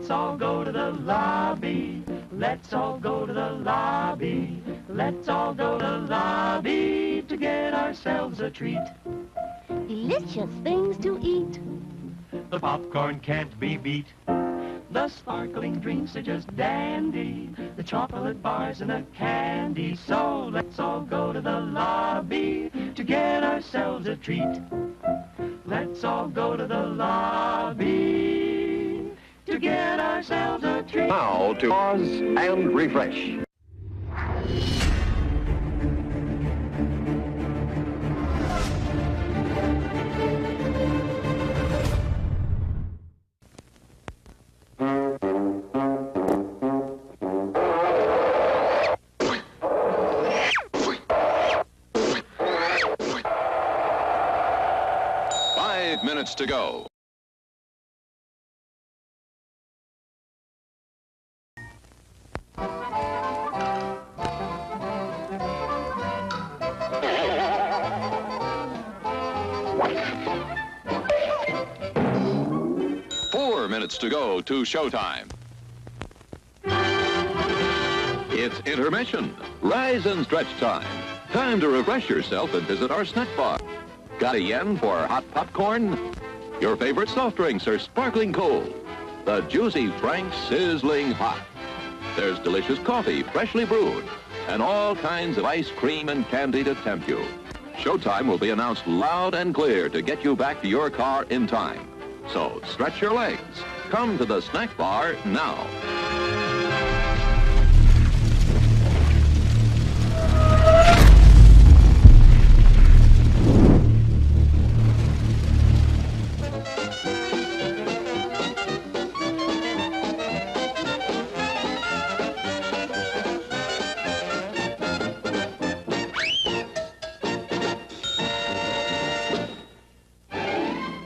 Let's all go to the lobby. Let's all go to the lobby. Let's all go to the lobby to get ourselves a treat. Delicious things to eat. The popcorn can't be beat. The sparkling drinks are just dandy. The chocolate bars and the candy. So let's all go to the lobby to get ourselves a treat. Let's all go to the lobby to get ourselves a treat. Now to pause and refresh. Minutes to go. Four minutes to go to showtime. It's intermission. Rise and stretch time. Time to refresh yourself and visit our snack bar. Got a yen for hot popcorn? Your favorite soft drinks are sparkling cold. The juicy Frank's sizzling hot. There's delicious coffee, freshly brewed, and all kinds of ice cream and candy to tempt you. Showtime will be announced loud and clear to get you back to your car in time. So stretch your legs. Come to the snack bar now.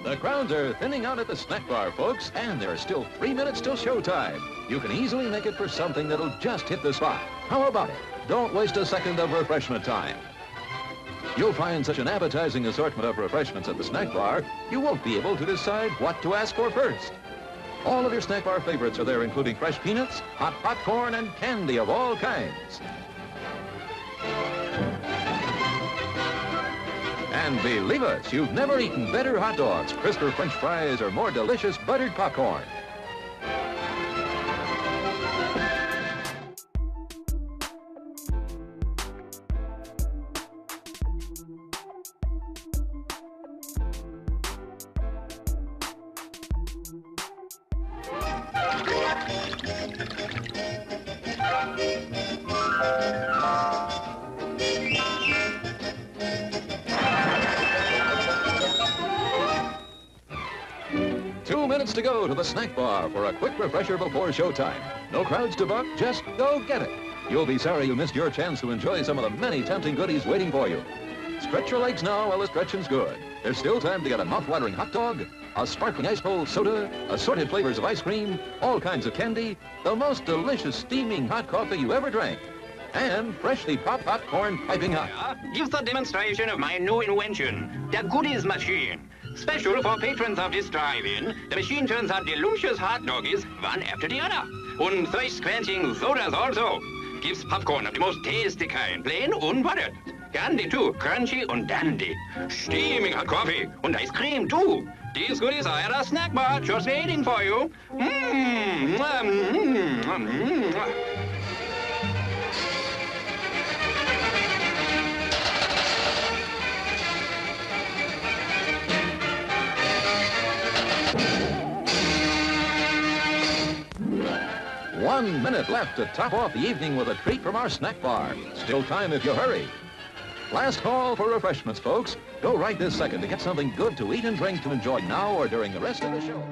The crowds are thinning out at the snack bar, folks, and there are still 3 minutes till showtime. You can easily make it for something that'll just hit the spot. How about it? Don't waste a second of refreshment time. You'll find such an appetizing assortment of refreshments at the snack bar, you won't be able to decide what to ask for first. All of your snack bar favorites are there, including fresh peanuts, hot popcorn, and candy of all kinds. And believe us, you've never eaten better hot dogs, crisper French fries, or more delicious buttered popcorn. To go to the snack bar for a quick refresher before showtime. No crowds to buck, just go get it. You'll be sorry you missed your chance to enjoy some of the many tempting goodies waiting for you. Stretch your legs now while the stretching's good. There's still time to get a mouth-watering hot dog, a sparkling ice-cold soda, assorted flavors of ice cream, all kinds of candy, the most delicious steaming hot coffee you ever drank, and freshly popped popcorn piping hot. Gives the demonstration of my new invention, the goodies machine. Special for patrons of this drive-in, the machine turns out delicious hot doggies one after the other. And thirst-quenching sodas also. Gives popcorn of the most tasty kind, plain unbuttered. Candy too, crunchy and dandy. Steaming hot coffee and ice cream too. These goodies are at our snack bar just waiting for you. One minute left to top off the evening with a treat from our snack bar. Still time if you hurry. Last call for refreshments, folks. Go right this second to get something good to eat and drink to enjoy now or during the rest of the show.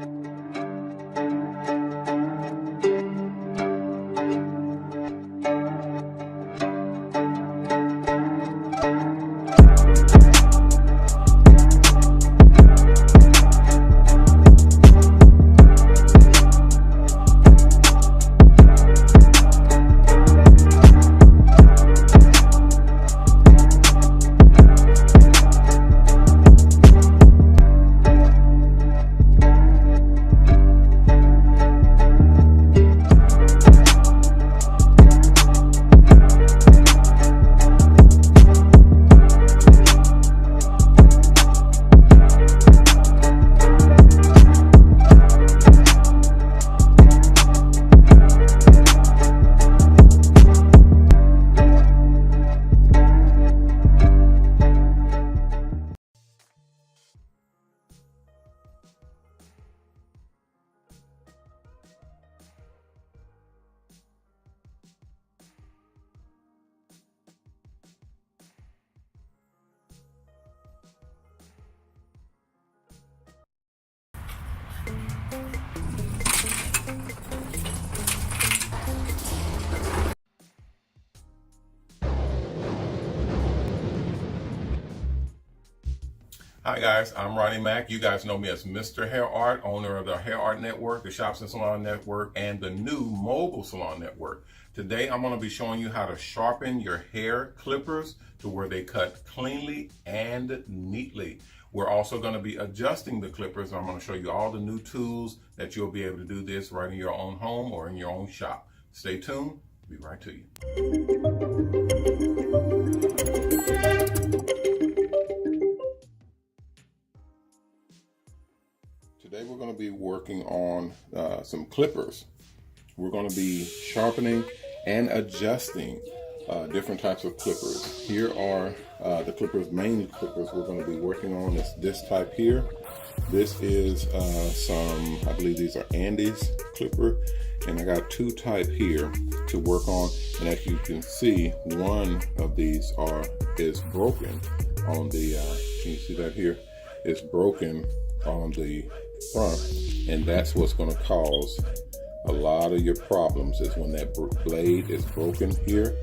Hi guys, I'm Ronnie Mac. You guys know me as Mr. Hair Art, owner of the COACH Network, the Shops Salons Network, and the new Mobile Salon Network. Today I'm going to be showing you how to sharpen your hair clippers to where they cut cleanly and neatly. We're also going to be adjusting the clippers. I'm going to show you all the new tools that you'll be able to do this right in your own home or in your own shop. Stay tuned. Be right to you. Today we're going to be working on some clippers. We're going to be sharpening and adjusting different types of clippers. Here are the clippers, main clippers we're going to be working on. Is this type here. This is I believe these are Andy's clipper, and I got two type here to work on. And as you can see, one of these is broken on the. Can you see that here? It's broken on the front, and that's what's going to cause a lot of your problems. Is when that blade is broken here,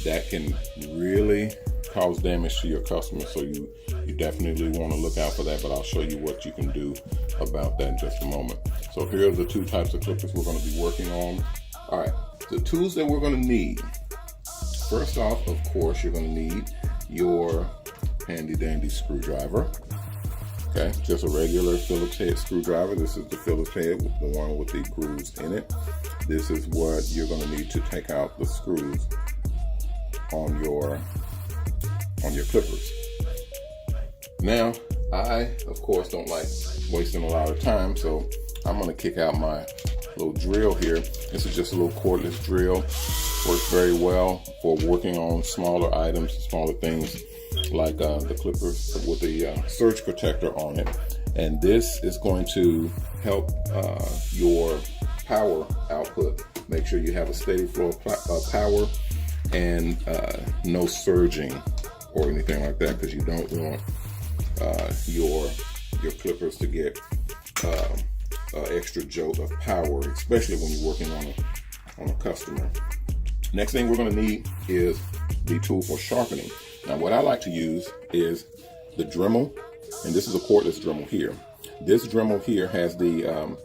that can really cause damage to your customer. So you definitely want to look out for that, but I'll show you what you can do about that in just a moment. So here are the two types of clippers we're going to be working on. All right, the tools that we're going to need. First off, of course, you're going to need your handy dandy screwdriver. Okay, just a regular Phillips head screwdriver. This is the Phillips head, the one with the grooves in it. This is what you're going to need to take out the screws on your clippers. Now, I, of course, don't like wasting a lot of time, so I'm going to kick out my little drill here. This is just a little cordless drill. Works very well for working on smaller items, smaller things, like the clippers with the surge protector on it. And this is going to help your power output. Make sure you have a steady flow of power and no surging or anything like that, because you don't want your clippers to get extra jolt of power, especially when you're working on a customer. Next thing we're going to need is the tool for sharpening. Now, what I like to use is the Dremel, and this is a cordless Dremel here. This Dremel here has the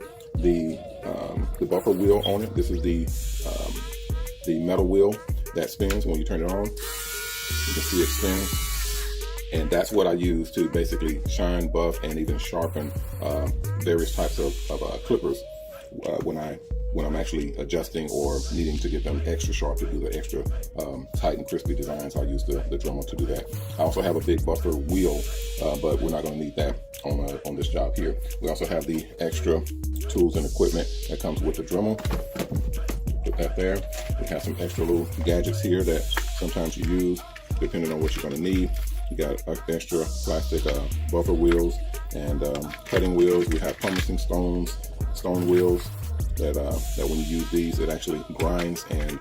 buffer wheel on it. This is the metal wheel that spins when you turn it on. You can see it spin, and that's what I use to basically shine, buff, and even sharpen various types of clippers when I'm actually adjusting or needing to get them extra sharp to do the extra tight and crispy designs. I use the Dremel to do that. I also have a big buffer wheel, but we're not going to need that on this job here. We also have the extra tools and equipment that comes with the Dremel. Put that there. We have some extra little gadgets here that sometimes you use depending on what you're going to need. You got extra plastic buffer wheels and cutting wheels. We have pumice stone wheels that when you use these, it actually grinds and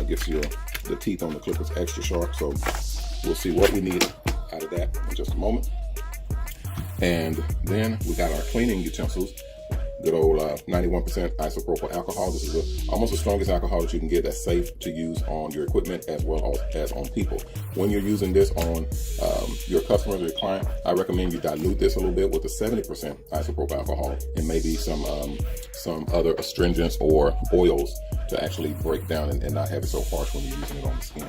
gets the teeth on the clippers extra sharp. So we'll see what we need out of that in just a moment. And then we got our cleaning utensils. Good old 91% isopropyl alcohol. This is almost the strongest alcohol that you can get that's safe to use on your equipment as well as on people. When you're using this on your customers or your client, I recommend you dilute this a little bit with a 70% isopropyl alcohol and maybe some other astringents or oils to actually break down and not have it so harsh when you're using it on the skin.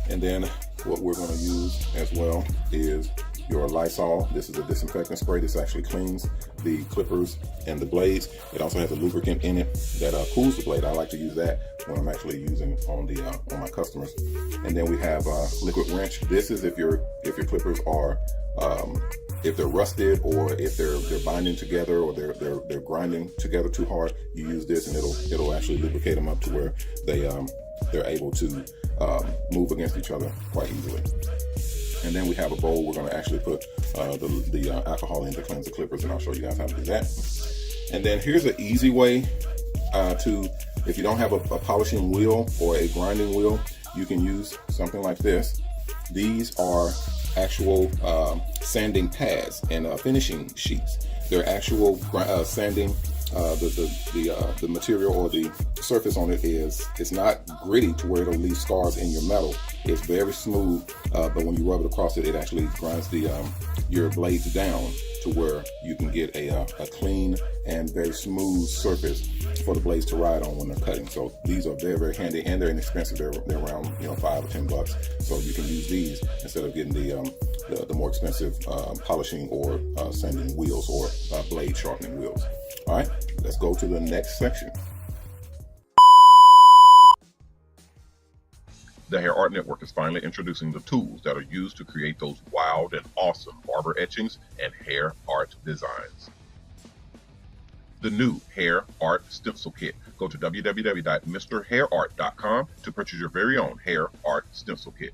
And then what we're going to use as well is your Lysol. This is a disinfectant spray. This actually cleans the clippers and the blades. It also has a lubricant in it that cools the blade. I like to use that when I'm actually using on my customers. And then we have liquid wrench. This is if your clippers are if they're rusted or if they're binding together or they're grinding together too hard. You use this and it'll actually lubricate them up to where they're able to move against each other quite easily. And then we have a bowl we're going to actually put the alcohol in to cleanse the clippers, and I'll show you guys how to do that. And then here's an easy way if you don't have a polishing wheel or a grinding wheel, you can use something like this. These are actual sanding pads and finishing sheets. They're actual sanding. The material or the surface on it it's not gritty to where it'll leave scars in your metal, It's very smooth, but when you rub it across it, it actually grinds your blades down to where you can get a clean and very smooth surface for the blades to ride on when they're cutting. So these are very, very handy, and they're inexpensive. They're around $5 or $10. So you can use these instead of getting the more expensive polishing or sanding wheels or blade sharpening wheels. All right, let's go to the next section. The HairArt Network is finally introducing the tools that are used to create those wild and awesome barber etchings and hair art designs. The new HairArt Stencil Kit. Go to www.MrHairArt.com to purchase your very own HairArt Stencil Kit.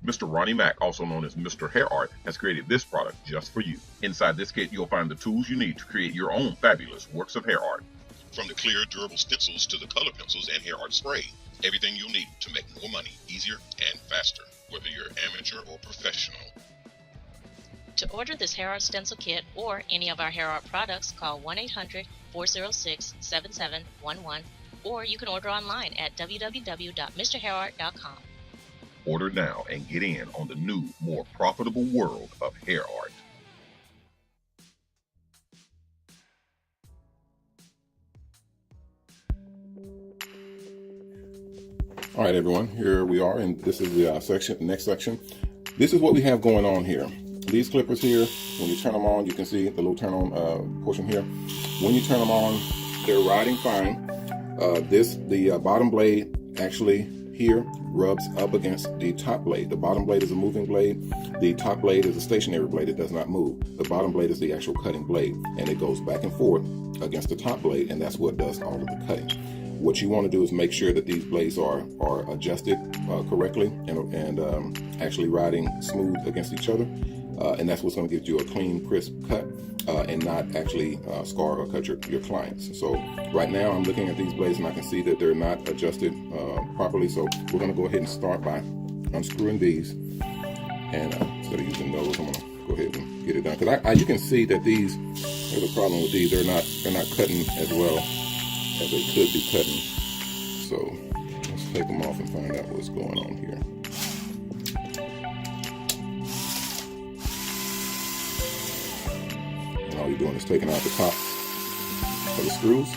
Mr. Ronnie Mac, also known as MrHairArt, has created this product just for you. Inside this kit, you'll find the tools you need to create your own fabulous works of hair art. From the clear, durable stencils to the color pencils and hair art spray, everything you'll need to make more money easier and faster, whether you're amateur or professional. To order this HairArt Stencil Kit or any of our HairArt products, call 1-800-406-7711, or you can order online at www.MrHairArt.com. Order now and get in on the new, more profitable world of hair art. All right, everyone, here we are, and this is the next section. This is what we have going on here. These clippers here, when you turn them on, you can see the little turn on portion here. When you turn them on, they're riding fine. The bottom blade actually here rubs up against the top blade. The bottom blade is a moving blade. The top blade is a stationary blade. It does not move. The bottom blade is the actual cutting blade, and it goes back and forth against the top blade, and that's what does all of the cutting. What you want to do is make sure that these blades are adjusted correctly and actually riding smooth against each other. And that's what's going to give you a clean, crisp cut and not actually scar or cut your clients. So right now I'm looking at these blades and I can see that they're not adjusted properly. So we're going to go ahead and start by unscrewing these. And instead of using those, I'm going to go ahead and get it done. Because you can see that these, there's a problem with these. They're not cutting as well as they could be cutting. So let's take them off and find out what's going on here. And all you're doing is taking out the top of the screws.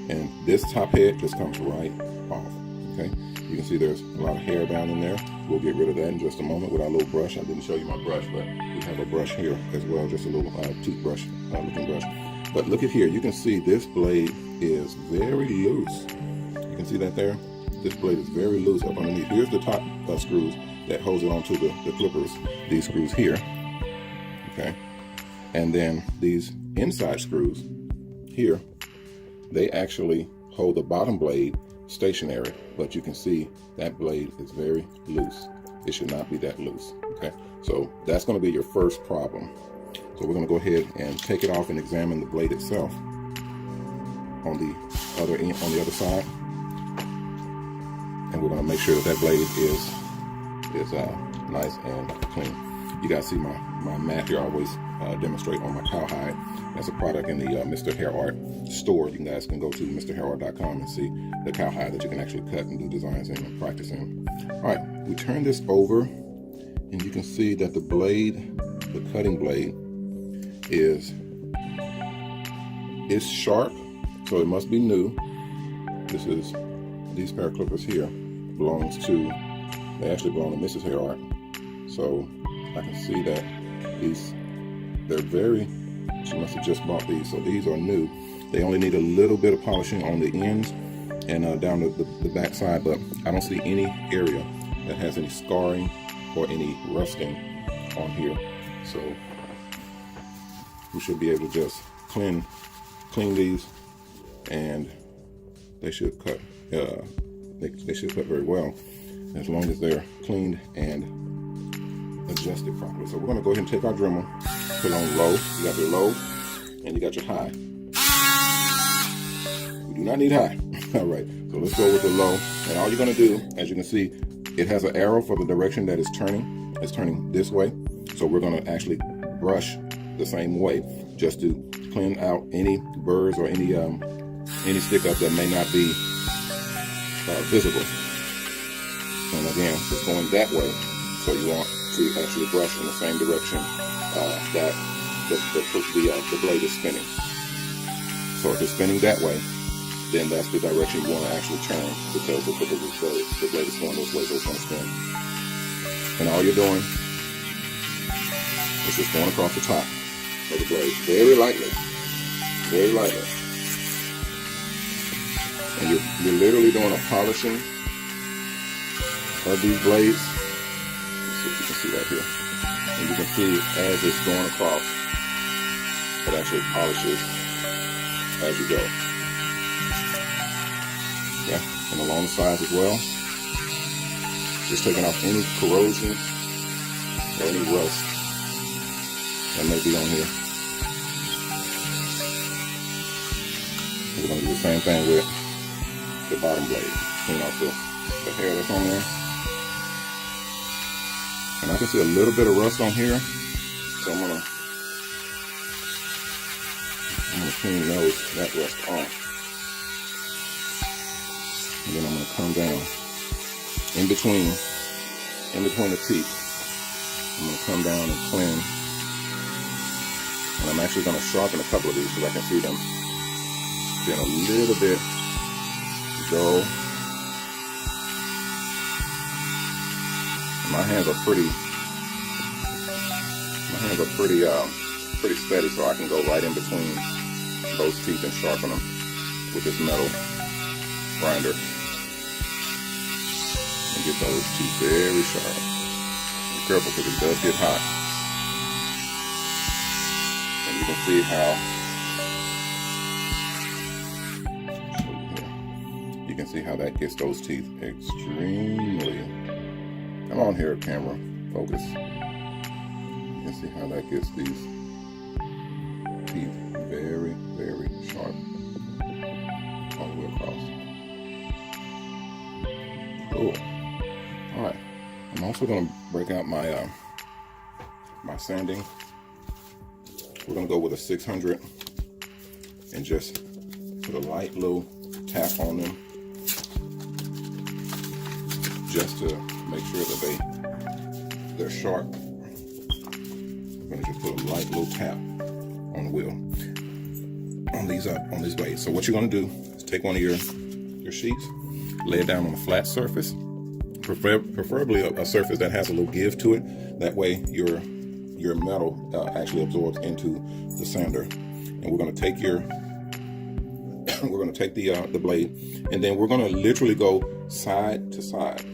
And this top head just comes right off, okay? You can see there's a lot of hair down in there. We'll get rid of that in just a moment with our little brush. I didn't show you my brush, but we have a brush here as well, just a little toothbrush looking brush. But look at here, you can see this blade is very loose. You can see that there? This blade is very loose up underneath. Here's the top screws that holds it onto the clippers, these screws here, okay? And then these inside screws here, they actually hold the bottom blade stationary, but you can see that blade is very loose. It should not be that loose, okay? So that's gonna be your first problem. So we're going to go ahead and take it off and examine the blade itself on the other end, on the other side, and we're going to make sure that blade is nice and clean. You guys see my mat here. I always demonstrate on my cowhide. That's a product in the MrHairArt store. You guys can go to MrHairArt.com and see the cowhide that you can actually cut and do designs in and practice in. All right, we turn this over, and you can see that the blade, the cutting blade, is sharp, so it must be new. These pair of clippers here they actually belong to Mrs. HairArt. So I can see that she must have just bought these. So these are new. They only need a little bit of polishing on the ends and down the back side, but I don't see any area that has any scarring or any rusting on here. So we should be able to just clean these, and they should cut. They should cut very well as long as they're cleaned and adjusted properly. So we're going to go ahead and take our Dremel, put on low. You got your low and you got your high. We do not need high. All right. So let's go with the low. And all you're going to do, as you can see, it has an arrow for the direction that it's turning. It's turning this way. So we're going to actually brush the same way, just to clean out any burrs or any stick up that may not be visible. And again, it's going that way, so you want to actually brush in the same direction that the blade is spinning. So if it's spinning that way, then that's the direction you want to actually turn, because the blade is going this way, so it's going to spin. And all you're doing is just going across the top of the blade, very lightly, very lightly. And you're literally doing a polishing of these blades. Let's see if you can see that here. And you can see as it's going across, it actually polishes as you go. Yeah, and along the sides as well. Just taking off any corrosion or any rust that may be on here. We're going to do the same thing with the bottom blade. Clean off the hair that's on there. And I can see a little bit of rust on here, so I'm gonna clean that rust off. And then I'm gonna come down in between the teeth. I'm gonna come down and clean. And I'm actually gonna sharpen a couple of these so I can see them getting a little bit dull. My hands are pretty pretty steady, so I can go right in between those teeth and sharpen them with this metal grinder and get those teeth very sharp. Be careful because it does get hot. And you can see how that gets those teeth extremely. Come on here, camera, focus. You can see how that gets these teeth very, very sharp all the way across. Cool. All right. I'm also going to break out my my sanding. We're going to go with a 600 and just put a light little tap on them, just to make sure that they're sharp. I'm going to just put a light little tap on the wheel on these blades. So what you're going to do is take one of your sheets, lay it down on a flat surface, preferably a surface that has a little give to it. That way your metal actually absorbs into the sander. And we're going to take the blade, and then we're going to literally go side to side.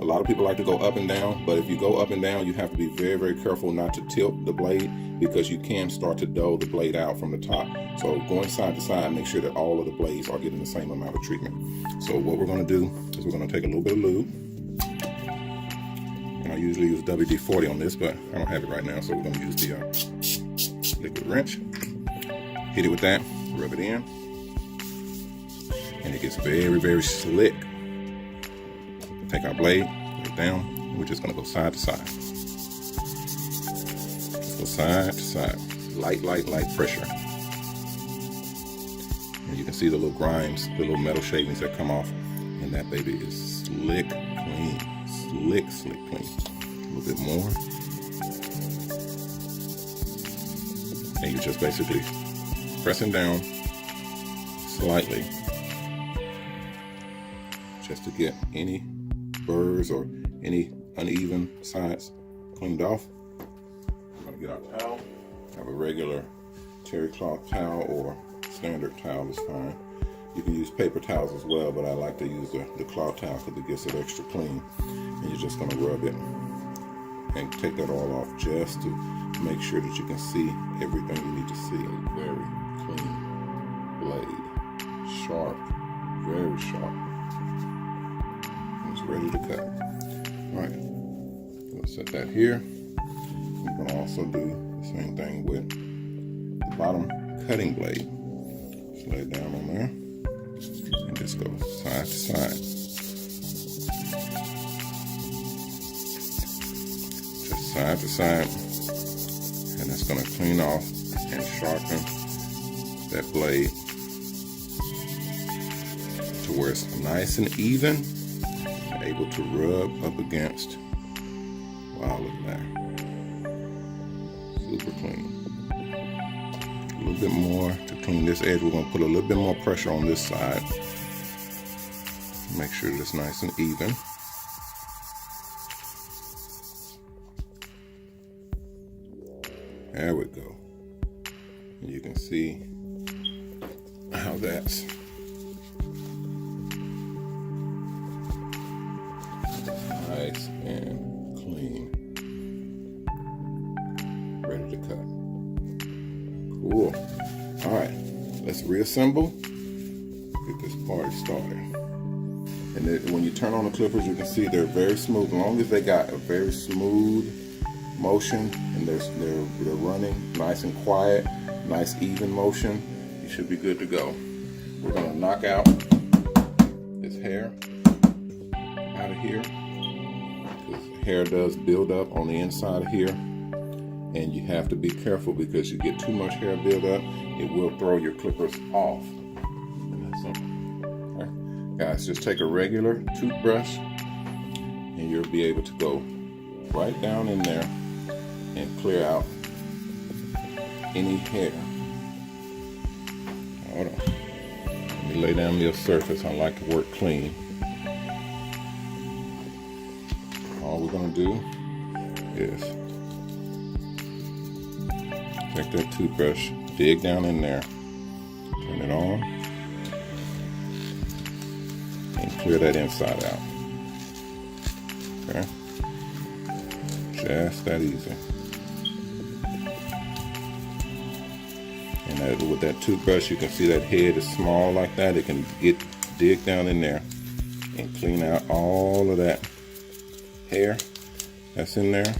A lot of people like to go up and down, but if you go up and down, you have to be very, very careful not to tilt the blade, because you can start to dull the blade out from the top. So going side to side, make sure that all of the blades are getting the same amount of treatment. So what we're going to do is we're going to take a little bit of lube, and I usually use WD-40 on this, but I don't have it right now, so we're going to use the liquid wrench. Hit it with that, rub it in, and it gets very, very slick. Take our blade, lay it down, and we're just going to go side to side. Just go side to side. Light pressure. And you can see the little grinds, the little metal shavings that come off. And that baby is slick clean. Slick clean. A little bit more. And you're just basically pressing down slightly, just to get any burrs or any uneven sides cleaned off. I'm going to get our towel. I have a regular terry cloth towel, or standard towel is fine. You can use paper towels as well, but I like to use the cloth towel because it gets it extra clean. And you're just going to rub it and take that all off, just to make sure that you can see everything you need to see. A very clean blade. Sharp, very sharp. It's ready to cut. All right, we'll set that here. We're going to also do the same thing with the bottom cutting blade. Just lay it down on there and just go side to side. Just side to side, and that's going to clean off and sharpen that blade to where it's nice and even. able to rub up against. Wow, look at that. Super clean. A little bit more to clean this edge. We're going to put a little bit more pressure on this side. Make sure that it's nice and even. There we go. And you can see how that's nice and clean. Ready to cut. Cool. All right, let's reassemble. Get this party started. And then when you turn on the clippers, you can see they're very smooth. As long as they got a very smooth motion and they're running nice and quiet, nice even motion, you should be good to go. We're gonna knock out this hair out of here. This hair does build up on the inside of here, and you have to be careful because you get too much hair build up, it will throw your clippers off. And that's something. Okay. Guys, just take a regular toothbrush and you'll be able to go right down in there and clear out any hair. Hold on. Let me lay down me a surface. I like to work clean. All we're going to do is take that toothbrush, dig down in there, turn it on, and clear that inside out. Okay? Just that easy. And with that toothbrush, you can see that head is small like that. It can dig down in there and clean out all of that hair that's in there.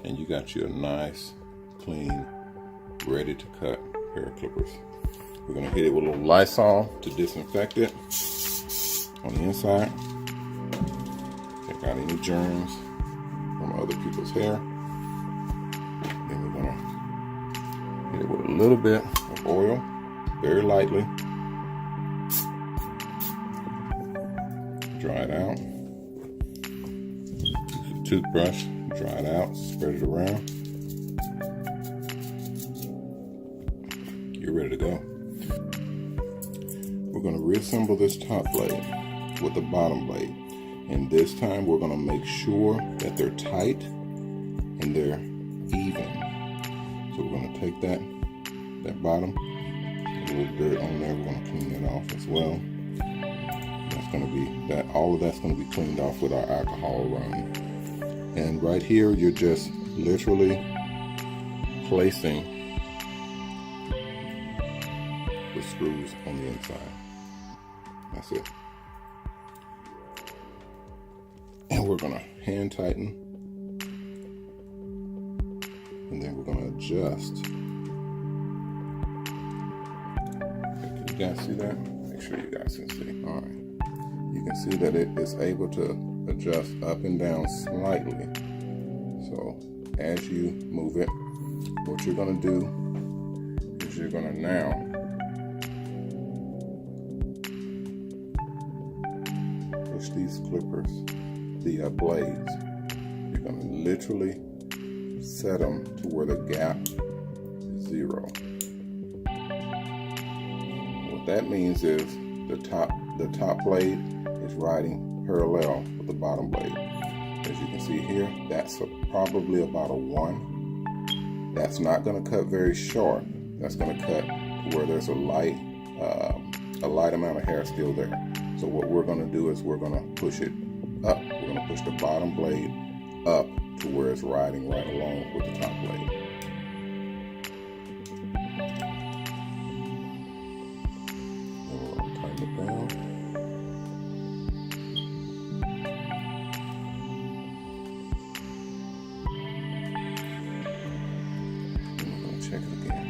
And you got you a nice, clean, ready to cut hair clippers. We're gonna hit it with a little Lysol to disinfect it on the inside. Take out any germs from other people's hair. Then we're gonna hit it with a little bit of oil, very lightly. Dry it out. Use a toothbrush, dry it out, spread it around. You're ready to go. We're gonna reassemble this top blade with the bottom blade. And this time we're gonna make sure that they're tight and they're even. So we're gonna take that bottom, a little dirt on there, we're gonna clean it off as well. That's gonna be that. All of that's gonna be cleaned off with our alcohol running. And right here, you're just literally placing the screws on the inside. That's it. And we're gonna hand tighten. And then we're gonna adjust. Can you guys see that? Make sure you guys can see. All right. You can see that it is able to adjust up and down slightly. So as you move it, what you're gonna do is you're gonna now push these clippers, the blades. You're gonna literally set them to where the gap is 0. What that means is the top blade is riding parallel with the bottom blade. As you can see here, that's probably about a 1. That's not going to cut very sharp. That's going to cut to where there's a light amount of hair still there. So what we're going to do is we're going to push it up. We're going to push the bottom blade up to where it's riding right along with the top blade. And we're going to tighten it down. And we're going to check it again.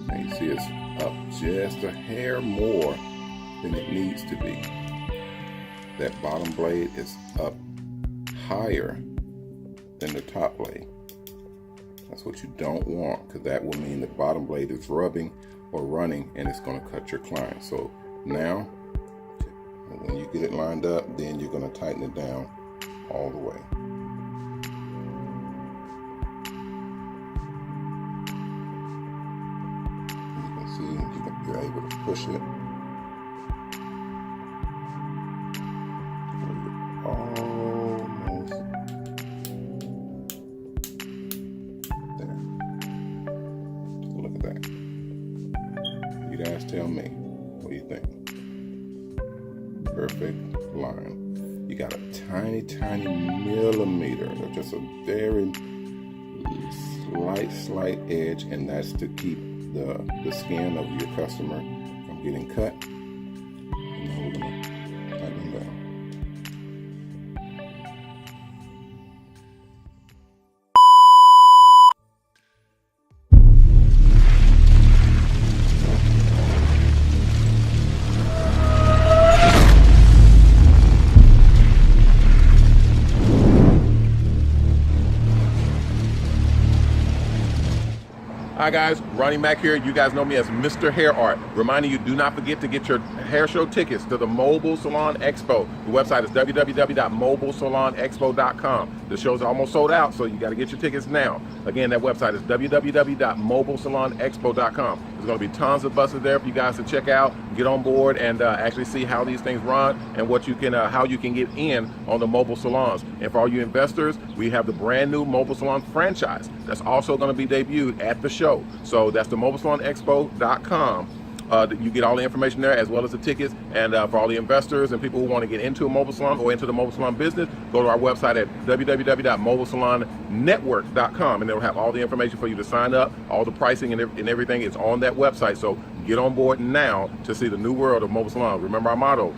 And you see it's up just a hair more than it needs to be. That bottom blade is up higher than the top blade. That's what you don't want, because that will mean the bottom blade is rubbing or running, and it's going to cut your client. So now, when you get it lined up, then you're going to tighten it down all the way. You can see you're able to push it. Almost there. Look at that. You guys tell me, what do you think? Perfect line. You got a tiny millimeter, or just a very slight edge, and that's to keep the skin of your customer from getting cut. And now we're gonna tighten them down. Hi guys, Ronnie Mac here. You guys know me as MrHairArt. Reminding you, do not forget to get your hair show tickets to the Mobile Salon Expo. The website is www.mobilesalonexpo.com. The show's almost sold out, so you got to get your tickets now. Again, that website is www.mobilesalonexpo.com. There's going to be tons of buses there for you guys to check out, get on board, and actually see how these things run and what you can, how you can get in on the mobile salons. And for all you investors, we have the brand new Mobile Salon franchise that's also going to be debuted at the show. So that's the mobilesalonexpo.com. You get all the information there, as well as the tickets. And for all the investors and people who want to get into a mobile salon or into the mobile salon business, go to our website at www.mobilesalonnetwork.com, and it'll have all the information for you to sign up. All the pricing and everything is on that website. So get on board now to see the new world of mobile salons. Remember our motto: